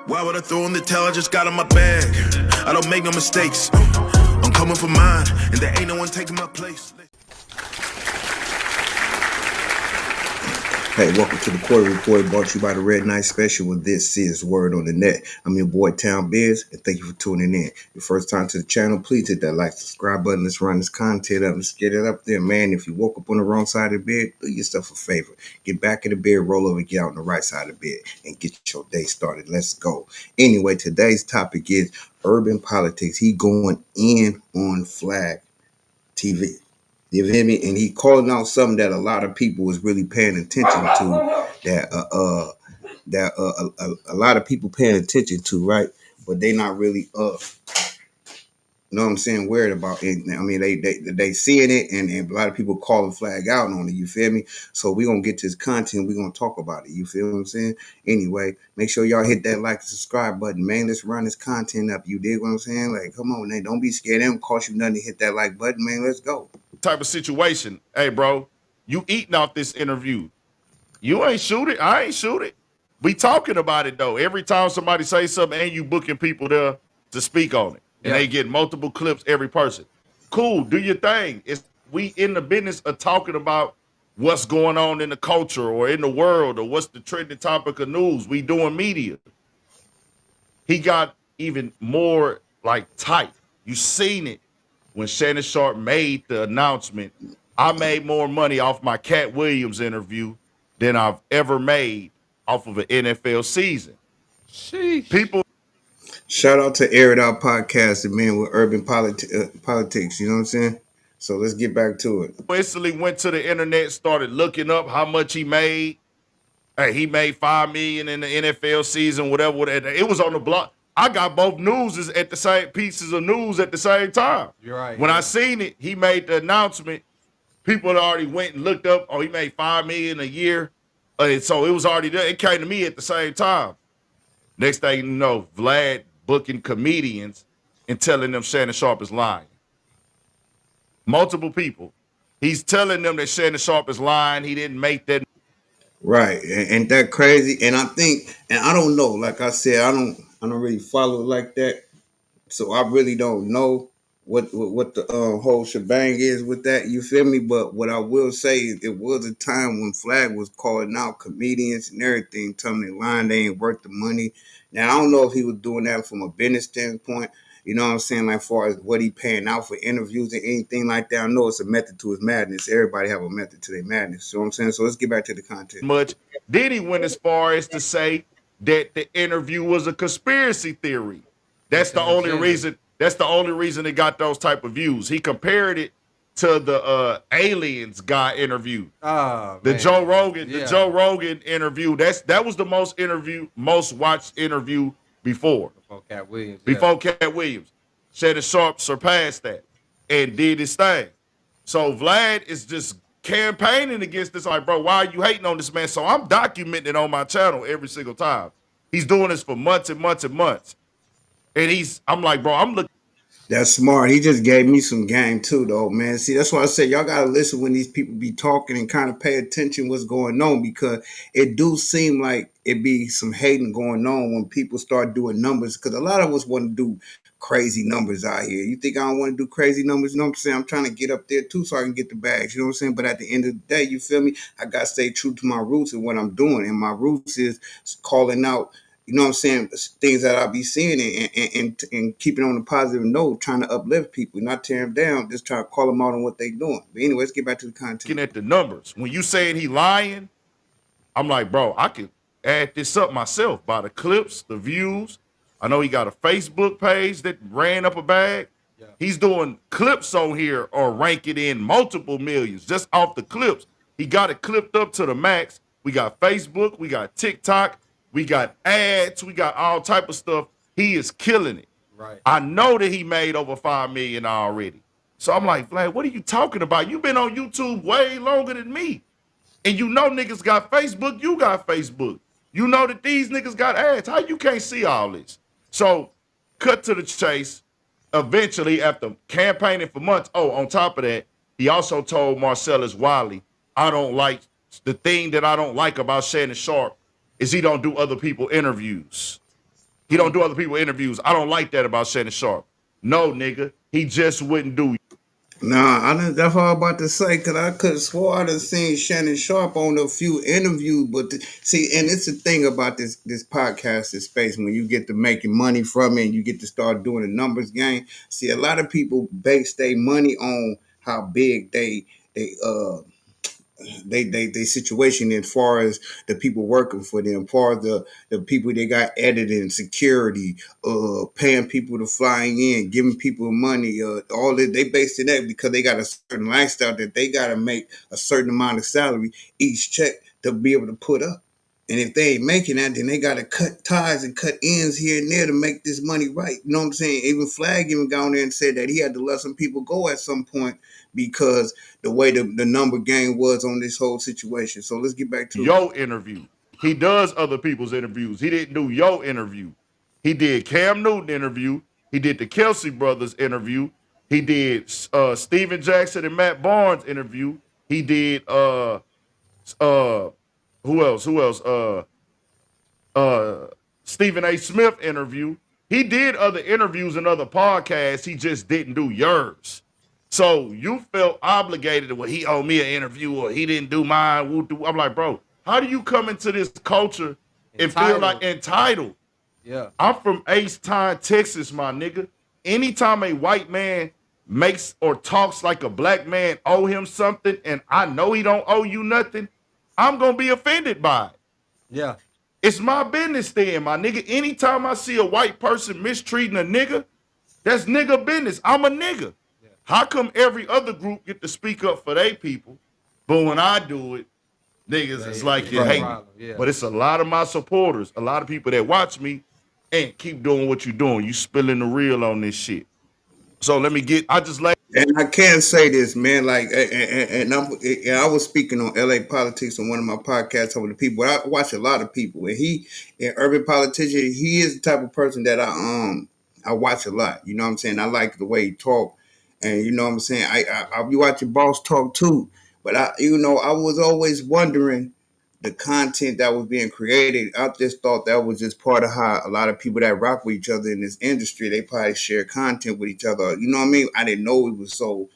Why would I throw in the towel? I just got in my bag. I don't make no mistakes. I'm coming for mine, and there ain't no one taking my place. Hey, welcome to the Quarter Report, brought to you by the Red Night Special, where this is Word on the Net. I'm your boy, Town Biz, and thank you for tuning in. Your first time to the channel, please hit that like, subscribe button. Let's run this content up. Let's get it up there, man. If you woke up on the wrong side of the bed, do yourself a favor. Get back in the bed, roll over, get out on the right side of the bed, and get your day started. Let's go. Anyway, today's topic is urban politics. He going in on VladTv. You feel me? And he calling out something that a lot of people was really paying attention to. That a lot of people paying attention to, right? But they not really you know what I'm saying, worried about it. I mean, they seeing it, and a lot of people calling flag out on it. You feel me? So we gonna get to this content. We gonna talk about it. You feel what I'm saying? Anyway, make sure y'all hit that like and subscribe button, man. Let's run this content up. You dig what I'm saying? Like, come on, man. Don't be scared. It don't cost you nothing to hit that like button, man. Let's go. Type of situation. Hey, bro, you eating off this interview. You ain't shoot it. I ain't shoot it. We talking about it, though. Every time somebody say something and you booking people there to speak on it. And they get multiple clips, every person. Cool, do your thing. We in the business of talking about what's going on in the culture or in the world or what's the trending topic of news. We doing media. He got even more like tight. You seen it when Shannon Sharp made the announcement. I made more money off my Cat Williams interview than I've ever made off of an NFL season. Sheesh. People. Shout out to Air It Out Podcast, the man with urban politics. You know what I'm saying? So let's get back to it. Instantly went to the internet, started looking up how much he made. Hey, he made $5 million in the NFL season, whatever. It was on the block. I got both newses at the same pieces of news at the same time. You're right. When I seen it, he made the announcement. People had already went and looked up. Oh, he made $5 million a year, so it was already there. It came to me at the same time. Next thing you know, Vlad booking comedians and telling them Shannon Sharp is lying. Multiple people. He's telling them that Shannon Sharp is lying. He didn't make that. Right. And that crazy. And I think, and I don't know, like I said, I don't really follow it like that. So I really don't know what the whole shebang is with that. You feel me? But what I will say is it was a time when Flag was calling out comedians and everything, telling them lying, they ain't worth the money. Now, I don't know if he was doing that from a business standpoint, you know what I'm saying, like as far as what he paying out for interviews and anything like that. I know it's a method to his madness. Everybody have a method to their madness. You know what I'm saying? So let's get back to the content. Much. Then he went as far as to say that the interview was a conspiracy theory. That's the only reason. That's the only reason it got those type of views. He compared it to the aliens guy interview. The Joe Rogan interview. That was the most watched interview before Cat Williams. Cat Williams. Shannon Sharp surpassed that and did his thing. So Vlad is just campaigning against this. Like, bro, why are you hating on this man? So I'm documenting it on my channel every single time. He's doing this for months and months and months. And I'm like, bro, I'm looking. That's smart. He just gave me some game too, though, man. See, that's why I said y'all gotta listen when these people be talking and kind of pay attention what's going on, because it do seem like it be some hating going on when people start doing numbers. Because a lot of us want to do crazy numbers out here. You think I don't want to do crazy numbers? You know what I'm saying? I'm trying to get up there too so I can get the bags. You know what I'm saying? But at the end of the day, you feel me? I gotta stay true to my roots and what I'm doing. And my roots is calling out, you know what I'm saying, things that I'll be seeing and keeping on a positive note, trying to uplift people, not tear them down, just trying to call them out on what they're doing. But anyway, let's get back to the content. Looking at the numbers. When you saying he lying, I'm like, bro, I could add this up myself by the clips, the views. I know he got a Facebook page that ran up a bag. Yeah. He's doing clips on here or ranking in multiple millions just off the clips. He got it clipped up to the max. We got Facebook, we got TikTok, we got ads, we got all type of stuff. He is killing it. Right. I know that he made over $5 million already. So I'm like, Vlad, what are you talking about? You've been on YouTube way longer than me. And you know niggas got Facebook, you got Facebook. You know that these niggas got ads. How you can't see all this? So cut to the chase. Eventually, after campaigning for months, on top of that, he also told Marcellus Wiley, the thing that I don't like about Shannon Sharp is he don't do other people interviews. He don't do other people interviews. I don't like that about Shannon Sharp. No, nigga, he just wouldn't do. Nah, that's what I was about to say, because I could have swore I done seen Shannon Sharp on a few interviews, but see, and it's the thing about this podcast, this space, when you get to making money from it and you get to start doing the numbers game. See, a lot of people base their money on how big they situation as far as the people working for them, far as the people they got editing, security, paying people to fly in, giving people money, all that they based it that because they got a certain lifestyle that they gotta make a certain amount of salary each check to be able to put up. And if they ain't making that, then they gotta cut ties and cut ends here and there to make this money right. You know what I'm saying? Even Flag even got on there and said that he had to let some people go at some point because the way the number game was on this whole situation. So let's get back to Your interview. He does other people's interviews. He didn't do your interview. He did Cam Newton interview. He did the Kelsey brothers interview. He did Steven Jackson and Matt Barnes interview. He did who else? Stephen A. Smith interview. He did other interviews and other podcasts. He just didn't do yours. So you felt obligated. Well, he owed me an interview or he didn't do mine. I'm like, bro, how do you come into this culture and feel like entitled? Yeah. I'm from H-Town, Texas, my nigga. Anytime a white man makes or talks like a black man owe him something and I know he don't owe you nothing, I'm going to be offended by it. Yeah. It's my business then, my nigga. Anytime I see a white person mistreating a nigga, that's nigga business. I'm a nigga. Yeah. How come every other group get to speak up for their people, but when I do it, niggas it's like you hate me. Yeah. But it's a lot of my supporters, a lot of people that watch me and keep doing what you're doing. You spilling the real on this shit. So let me and I can say this, man. Like, and I was speaking on LA politics on one of my podcasts over the people. I watch a lot of people, and an urban politician, he is the type of person that I watch a lot. You know what I'm saying? I like the way he talk, and you know what I'm saying. I'll be watching Boss talk too, but I was always wondering the content that was being created. I just thought that was just part of how a lot of people that rock with each other in this industry, they probably share content with each other. You know what I mean? I didn't know it was so,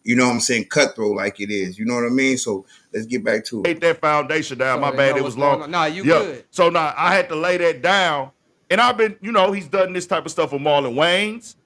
you know what I'm saying, cutthroat like it is. You know what I mean? So let's get back to it. Lay that foundation down. So my bad, it was long. Nah, you good. So now I had to lay that down. And I've been, he's done this type of stuff with Marlon Wayans.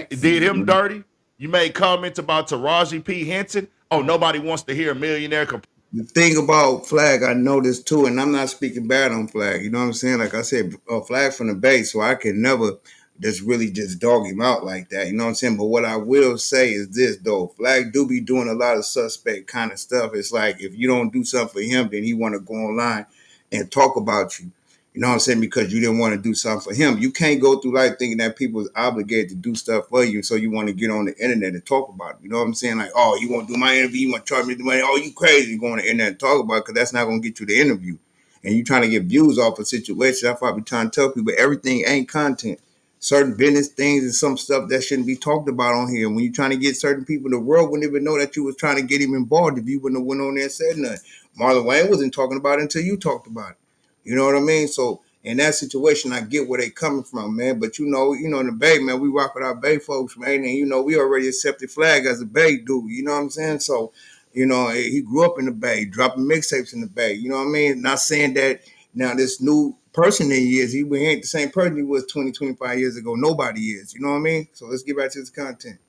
He did him dirty. You made comments about Taraji P. Henson. Oh, nobody wants to hear a millionaire complain. The thing about Flag, I noticed too, and I'm not speaking bad on Flag. You know what I'm saying? Like I said, Flag from the Bay, so I can never just dog him out like that. You know what I'm saying? But what I will say is this, though. Flag do be doing a lot of suspect kind of stuff. It's like if you don't do something for him, then he want to go online and talk about you. You know what I'm saying? Because you didn't want to do something for him. You can't go through life thinking that people is obligated to do stuff for you, so you want to get on the internet and talk about it. You know what I'm saying? Like, oh, you want to do my interview? You want to charge me the money? Oh, you crazy. You go on the internet and talk about it because that's not going to get you the interview. And you trying to get views off a situation. That's why I be trying to tell people everything ain't content. Certain business things and some stuff that shouldn't be talked about on here. When you're trying to get certain people, the world wouldn't even know that you was trying to get him involved if you wouldn't have went on there and said nothing. Marlon Wayne wasn't talking about it until you talked about it. You know what I mean? So in that situation, I get where they coming from, man. But in the Bay, man, we rock with our Bay folks, man. And we already accepted Flag as a Bay dude. You know what I'm saying? So, he grew up in the Bay, dropping mixtapes in the Bay. You know what I mean? Not saying that now this new person that he is, he ain't the same person he was 20, 25 years ago. Nobody is. You know what I mean? So let's get back to this content.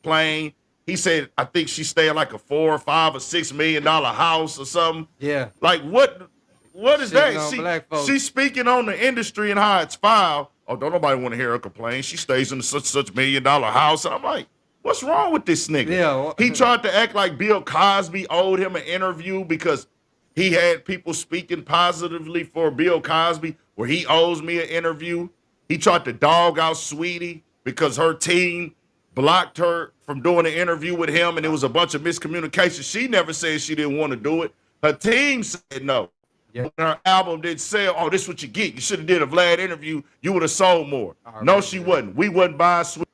Playing. He said, I think she's staying like a $4 or $5 or $6 million house or something. Yeah. Like what is that? She's speaking on the industry and how it's filed. Oh, don't nobody want to hear her complain. She stays in such $1 million house. And I'm like, what's wrong with this nigga? Yeah. He tried to act like Bill Cosby owed him an interview because he had people speaking positively for Bill Cosby where he owes me an interview. He tried to dog out Sweetie because her team blocked her from doing an interview with him and it was a bunch of miscommunication. She never said she didn't want to do it. Her team said no. Yeah. When her album didn't sell, oh, this is what you get. You should have did a Vlad interview. You would have sold more. No, she wasn't. We wasn't buying Sweetie.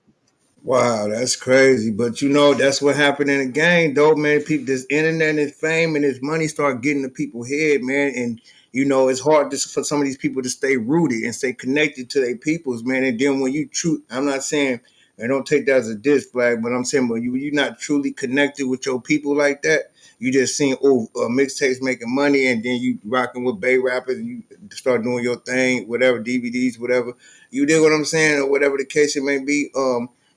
Wow, that's crazy. But that's what happened in the game, though, man. People, this internet and fame and this money start getting to people's head, man. And You know, it's hard for some of these people to stay rooted and stay connected to their peoples, man. And then when you I'm not saying, and don't take that as a diss flag, but I'm saying when you're not truly connected with your people like that, you just seen mixtapes making money, and then you rocking with Bay rappers, and you start doing your thing, whatever DVDs, whatever. You did what I'm saying, or whatever the case it may be.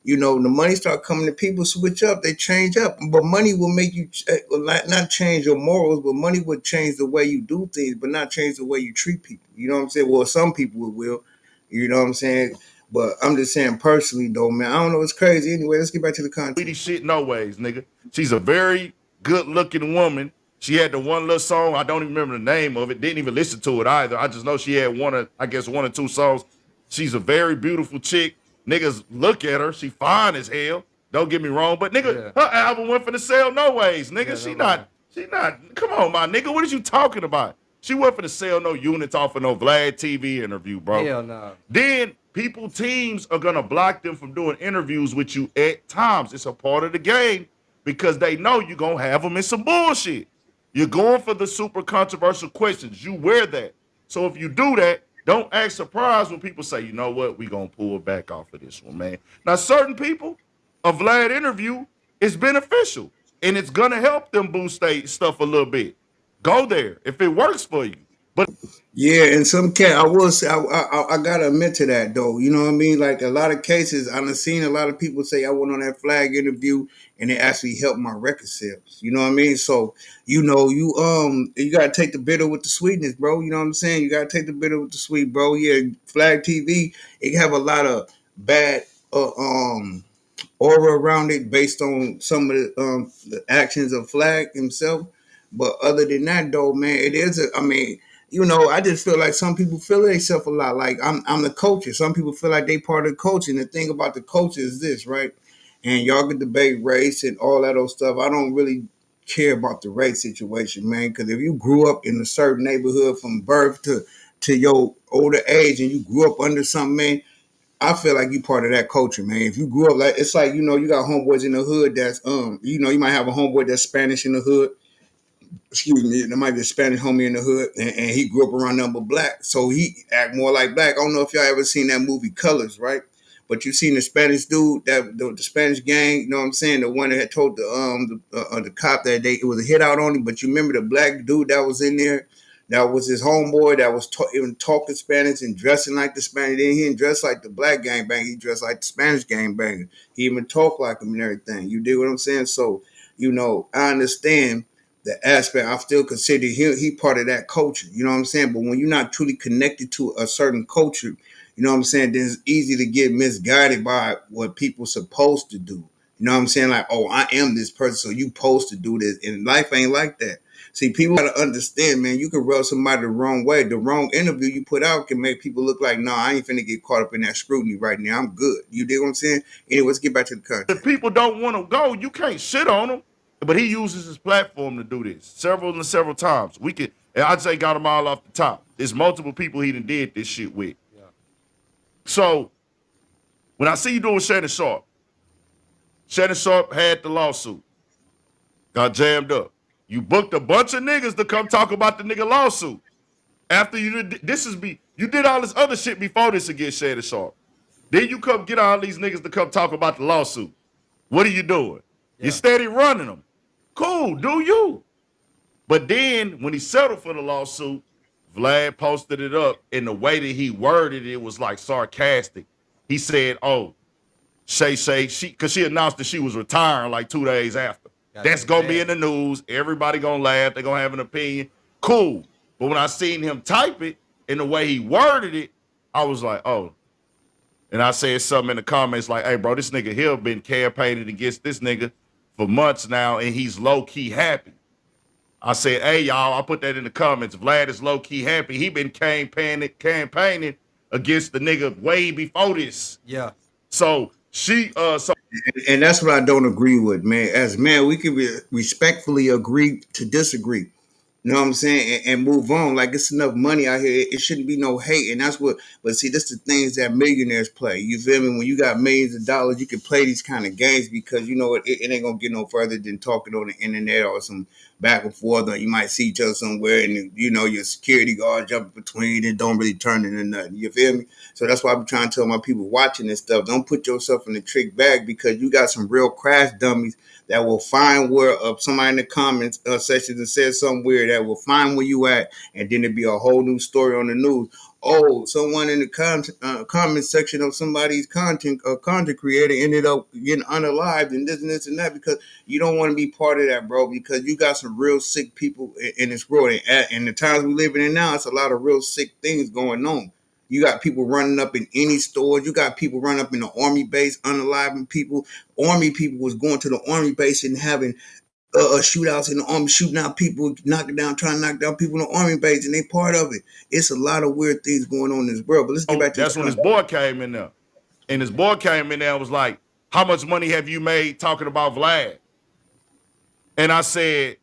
You know, the money start coming to people, switch up, they change up. But money will make you not change your morals, but money would change the way you do things, but not change the way you treat people. You know what I'm saying? Well, some people it will. You know what I'm saying? But I'm just saying personally, though, man, I don't know. It's crazy. Anyway, let's get back to the content. Sweetie shit, no ways, nigga. She's a very good looking woman. She had the one little song. I don't even remember the name of it. Didn't even listen to it either. I just know she had one or two songs. She's a very beautiful chick. Niggas look at her. She fine as hell. Don't get me wrong. But nigga, her album went for the sale no ways, nigga. Yeah, she not. Come on, my nigga. What is you talking about? She went for the sale no units off of no VladTv interview, bro. Hell no. Then teams are gonna block them from doing interviews with you at times. It's a part of the game because they know you're gonna have them in some bullshit. You're going for the super controversial questions. You wear that. So if you do that, don't act surprised when people say, you know what, we gonna pull back off of this one, man. Now, certain people, a Vlad interview is beneficial and it's gonna help them boost their stuff a little bit. Go there if it works for you. But Yeah, in some case, I will say, I gotta admit to that though. You know what I mean? Like a lot of cases, I've seen a lot of people say I went on that flag interview and it actually helped my record sales. You know what I mean? So you know, you gotta take the bitter with the sweetness, bro. You know what I'm saying? You gotta take the bitter with the sweet, bro. Yeah, Flag TV, it can have a lot of bad aura around it based on some of the actions of Flag himself. But other than that, though, man, it is. I mean, you know, I just feel like some people feel themselves a lot. Like I'm the coach. Some people feel like they part of the coach. And the thing about the coach is this, right? And y'all can debate race and all that old stuff. I don't really care about the race situation, man. Because if you grew up in a certain neighborhood from birth to your older age, and you grew up under something, man, I feel like you part of that culture, man. If you grew up like, it's like, you know, you got homeboys in the hood that's you know, you might have a homeboy that's Spanish in the hood. Excuse me, there might be a Spanish homie in the hood, and he grew up around number black, so he act more like black. I don't know if y'all ever seen that movie Colors, right? But you seen the Spanish dude, that the Spanish gang, you know what I'm saying? The one that had told the cop that it was a hit out on him. But you remember the black dude that was in there, that was his homeboy, that was even talking Spanish and dressing like the Spanish. Then he didn't dress like the black gangbanger, he dressed like the Spanish gangbanger. He even talked like him and everything. You dig what I'm saying? So, you know, I understand the aspect. I still consider he part of that culture. You know what I'm saying? But when you're not truly connected to a certain culture, you know what I'm saying, then it's easy to get misguided by what people supposed to do. You know what I'm saying? Like, oh, I am this person, so you supposed to do this. And life ain't like that. See, people gotta understand, man, you can rub somebody the wrong way. The wrong interview you put out can make people look like, no, I ain't finna get caught up in that scrutiny right now. I'm good. You dig what I'm saying? Anyway, let's get back to the content. if people don't want to go, you can't shit on them. But he uses his platform to do this several times. And I'd say got them all off the top. There's multiple people he done did this shit with. Yeah. So when I see you doing Shannon Sharp had the lawsuit, got jammed up. You booked a bunch of niggas to come talk about the nigga lawsuit. After you did all this other shit before this against Shannon Sharp. Then you come get all these niggas to come talk about the lawsuit. What are you doing? Yeah. You're steady running them. Cool, do you? But then when he settled for the lawsuit, Vlad posted it up, and the way that he worded it was like sarcastic. He said, oh, because she announced that she was retiring like 2 days after. That's going to be in the news. Everybody going to laugh. They're going to have an opinion. Cool. But when I seen him type it and the way he worded it, I was like, oh. And I said something in the comments like, hey, bro, this nigga here been campaigning against this nigga for months now, and he's low-key happy. I said, hey, y'all, I put that in the comments. Vlad is low-key happy. He been campaigning against the nigga way before this. Yeah. So and that's what I don't agree with, man. As man, we can respectfully agree to disagree. You know what I'm saying? And move on. Like, it's enough money out here. It shouldn't be no hate. And that's what, but see, this is the things that millionaires play. You feel me? When you got millions of dollars, you can play these kind of games because, you know, it ain't going to get no further than talking on the internet or some back and forth, or you might see each other somewhere, and you know your security guard jumping between and don't really turn into nothing. You feel me? So that's why I'm trying to tell my people watching this stuff: don't put yourself in the trick bag, because you got some real crash dummies that will find where somebody in the comments section that says something weird, that will find where you at, and then it'll be a whole new story on the news. Oh, someone in the comment section of somebody's content creator ended up getting unalived and this and that, because you don't want to be part of that, bro, because you got some real sick people in this world. And the times we living in now, it's a lot of real sick things going on. You got people running up in any stores. You got people running up in the army base, unaliving people. Army people was going to the army base and having shootouts in the army, shooting out people, trying to knock down people in the army base, and they part of it. It's a lot of weird things going on in this world. But let's get back to that's when his boy came in there. And his boy came in there and was like, how much money have you made talking about Vlad? And I said,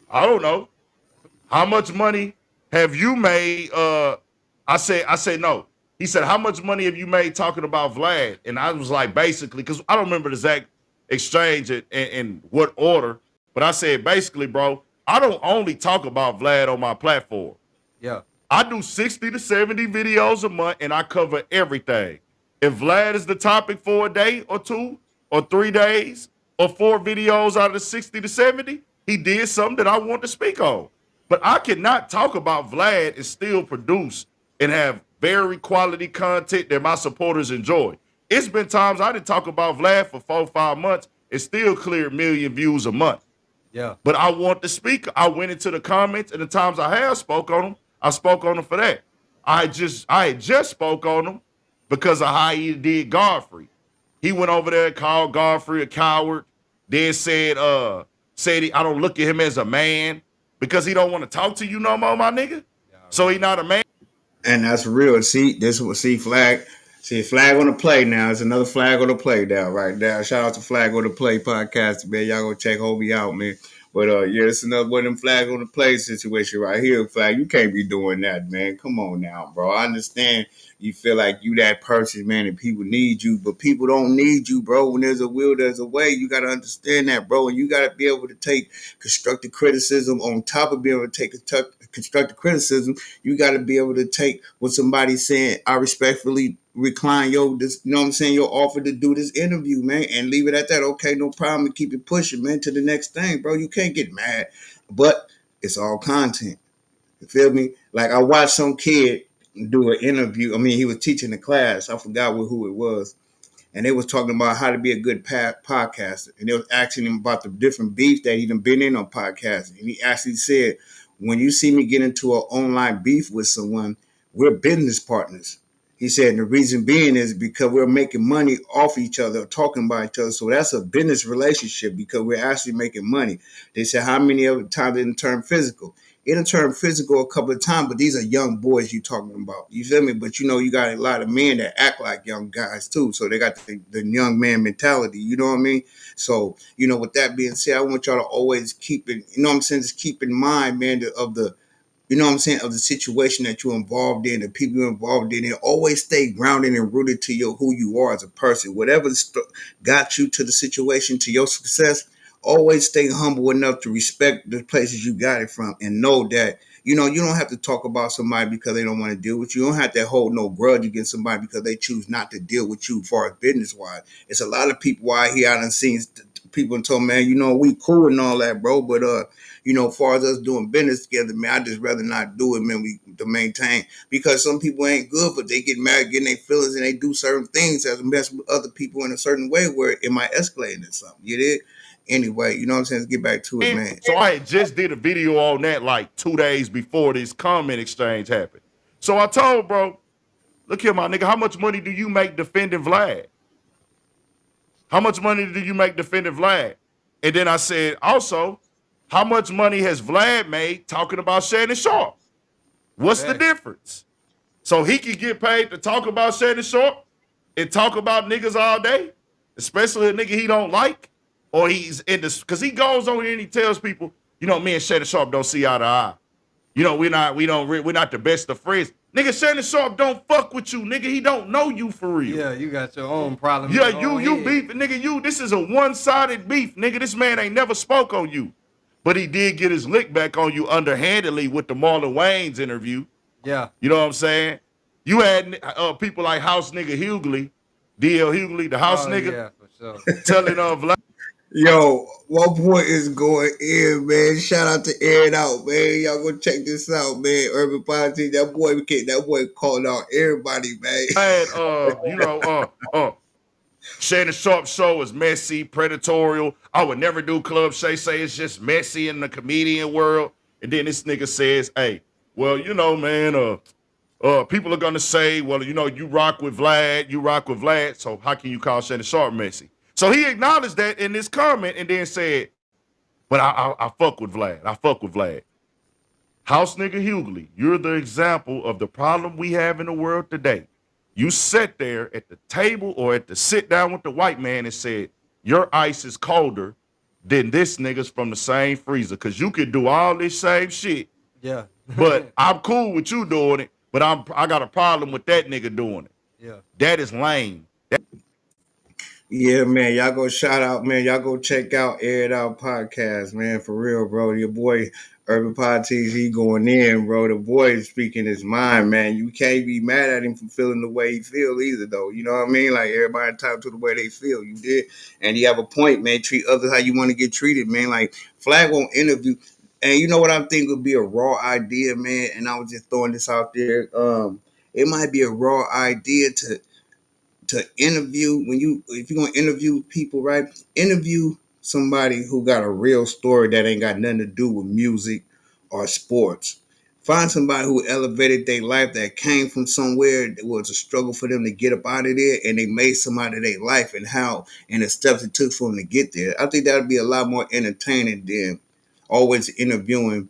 I don't know. How much money have you made? I said no. He said, how much money have you made talking about Vlad? And I was like, basically, because I don't remember the exact exchange in what order, but I said, basically, bro, I don't only talk about Vlad on my platform. Yeah. I do 60 to 70 videos a month, and I cover everything. If Vlad is the topic for a day or 2 or 3 days or 4 videos out of the 60 to 70, he did something that I want to speak on. But I cannot talk about Vlad and still produce and have very quality content that my supporters enjoy. It's been times I didn't talk about Vlad for 4 or 5 months and still cleared 1 million views a month. Yeah. But I want to speak. I went into the comments, and the times I have spoke on them, I spoke on them for that. I had just spoke on them because of how he did Godfrey. He went over there and called Godfrey a coward. Then said I don't look at him as a man because he don't want to talk to you no more, my nigga. So he not a man. And that's real. See, flag. See, flag on the play now. It's another flag on the play now, right now. Shout out to Flag on the Play podcast, man. Y'all go check Hobie out, man. But yeah, it's another one of them flag on the play situation right here. Flag, you can't be doing that, man. Come on now, bro. I understand you feel like you that person, man, and people need you, but people don't need you, bro. When there's a will, there's a way. You gotta understand that, bro. And you gotta be able to take constructive criticism on top of being able to take constructive criticism. You gotta be able to take what somebody's saying. I respectfully recline your offer to do this interview, man, and leave it at that. Okay, no problem, and keep it pushing, man, to the next thing, bro. You can't get mad, but it's all content. You feel me? Like I watched some kid do an interview. I mean, he was teaching a class. I forgot who it was. And they was talking about how to be a good podcaster. And they was asking him about the different beef that he done been in on podcasting. And he actually said, when you see me get into an online beef with someone, we're business partners. He said, and the reason being is because we're making money off each other, talking about each other. So that's a business relationship because we're actually making money. They said, how many of the time did it turn physical? It'll turn physical a couple of times, but these are young boys you talking about. You feel me? But you know, you got a lot of men that act like young guys too. So they got the young man mentality. You know what I mean? So, you know, with that being said, I want y'all to always keep it, you know what I'm saying? Just keep in mind, man, of the situation that you're involved in, the people you're involved in, and always stay grounded and rooted to who you are as a person. Whatever got you to the situation, to your success, always stay humble enough to respect the places you got it from and know that, you know, you don't have to talk about somebody because they don't want to deal with you. You don't have to hold no grudge against somebody because they choose not to deal with you as far as business-wise. It's a lot of people out here I done seen people and told, man, you know, we cool and all that, bro, but you know, as far as us doing business together, man, I just rather not do it, man, to maintain. Because some people ain't good, but they get mad, getting their feelings, and they do certain things that mess with other people in a certain way where it might escalate into something. You did? Anyway, you know what I'm saying? Let's get back to it, man. So I had just did a video on that like 2 days before this comment exchange happened. So I told bro, look here, my nigga, how much money do you make defending Vlad? How much money do you make defending Vlad? And then I said, also, how much money has Vlad made talking about Shannon Sharp? What's the difference? So he can get paid to talk about Shannon Sharp and talk about niggas all day, especially a nigga he don't like, or he's in this, because he goes on here and he tells people, you know, me and Shannon Sharp don't see eye to eye. You know, we're not the best of friends. Nigga, Shannon Sharp don't fuck with you, nigga. He don't know you for real. Yeah, you got your own problems. Yeah, you beef, nigga. This is a one-sided beef, nigga. This man ain't never spoke on you. but he did get his lick back on you underhandedly with the Marlon Wayans interview. Yeah. You know what I'm saying? You had people like House Nigga Hughley, DL Hughley, the House nigga, Yeah, for sure. telling Vlad. Yo, one point is going in, man. Shout out to Air It Out, man. Y'all go check this out, man. Urban Politics, that boy called out everybody, man. Shannon Sharp show is messy, predatory. I would never do Club Shay say it's just messy in the comedian world. And then this nigga says, hey, well, man, people are gonna say, well, you rock with Vlad, so how can you call Shannon Sharp messy? So he acknowledged that in this comment and then said, but I fuck with Vlad. House Nigga Hughley, you're the example of the problem we have in the world today. You sat there at the table or at the sit down with the white man and said, your ice is colder than this nigga's from the same freezer. Cause you could do all this same shit. Yeah. But I'm cool with you doing it, but I got a problem with that nigga doing it. Yeah. That is lame. Yeah, man. Y'all go shout out, man. Y'all go check out Air It Out podcast, man. For real, bro. Your boy Urban Politics, he going in, bro. The boy is speaking his mind, man. You can't be mad at him for feeling the way he feel either, though. You know what I mean? Like, everybody entitled to the way they feel. You did. And you have a point, man. Treat others how you want to get treated, man. Like, Flag won't interview. And you know what I think would be a raw idea, man? And I was just throwing this out there. It might be a raw idea to interview if you're gonna interview people, right? Interview somebody who got a real story that ain't got nothing to do with music or sports. Find somebody who elevated their life, that came from somewhere that was a struggle for them to get up out of there, and they made some out of their life and the steps it took for them to get there. I think that would be a lot more entertaining than always interviewing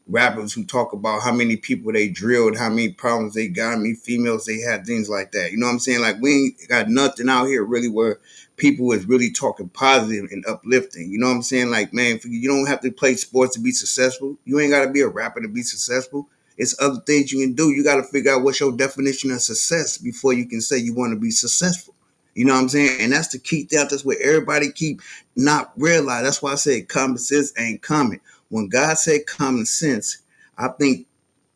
rappers who talk about how many people they drilled, how many problems they got, how many females they had, things like that. You know what I'm saying? Like, we ain't got nothing out here really where people is really talking positive and uplifting. You know what I'm saying? Like, man, you don't have to play sports to be successful. You ain't got to be a rapper to be successful. It's other things you can do. You got to figure out what's your definition of success before you can say you want to be successful. You know what I'm saying? And that's the key thing. That's what everybody keep not realize. That's why I say common sense ain't common. When God said common sense, I think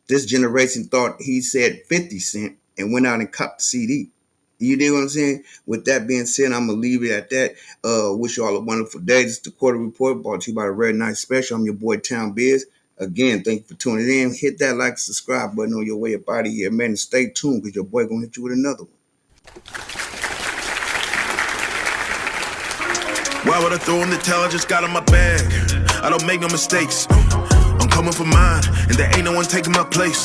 this generation thought he said 50 Cent and went out and copped the CD. You know what I'm saying? With that being said, I'm going to leave it at that. Wish you all a wonderful day. This is the Quarter Report brought to you by the Red Night Special. I'm your boy, Town Biz. Again, thank you for tuning in. Hit that like, subscribe button on your way up out of here, man. And stay tuned because your boy going to hit you with another one. Why would I throw in the towel? I just got in my bag. I don't make no mistakes. I'm coming for mine, and there ain't no one taking my place.